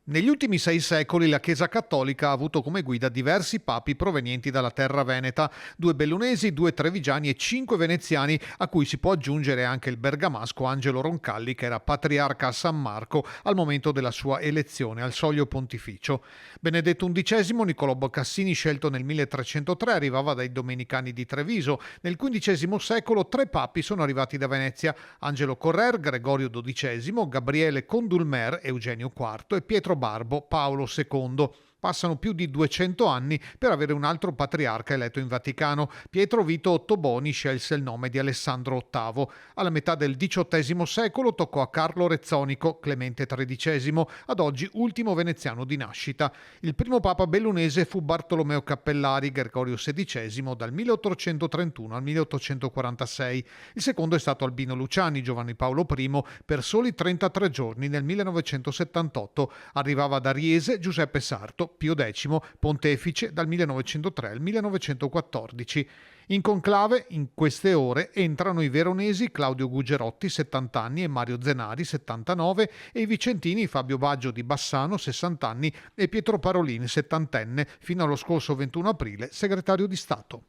Negli ultimi 6 secoli la Chiesa Cattolica ha avuto come guida diversi papi provenienti dalla terra veneta, 2 bellunesi, 2 trevigiani e 5 veneziani, a cui si può aggiungere anche il bergamasco Angelo Roncalli, che era patriarca a San Marco al momento della sua elezione al soglio pontificio. Benedetto XI, Niccolò Bocassini, scelto nel 1303, arrivava dai Domenicani di Treviso. Nel XV secolo 3 papi sono arrivati da Venezia: Angelo Correr, Gregorio XII, Gabriele Condulmer, Eugenio IV e Pietro Barbo, Paolo II. Passano più di 200 anni per avere un altro patriarca eletto in Vaticano. Pietro Vito Ottoboni scelse il nome di Alessandro VIII. Alla metà del XVIII secolo toccò a Carlo Rezzonico, Clemente XIII, ad oggi ultimo veneziano di nascita. Il primo papa bellunese fu Bartolomeo Cappellari, Gregorio XVI, dal 1831 al 1846. Il secondo è stato Albino Luciani, Giovanni Paolo I, per soli 33 giorni nel 1978. Arrivava da Riese Giuseppe Sarto, Pio X, pontefice dal 1903 al 1914. In conclave, in queste ore, entrano i veronesi Claudio Gugerotti, 70 anni, e Mario Zenari, 79, e i vicentini Fabio Baggio di Bassano, 60 anni, e Pietro Parolin, 70enne, fino allo scorso 21 aprile, segretario di Stato.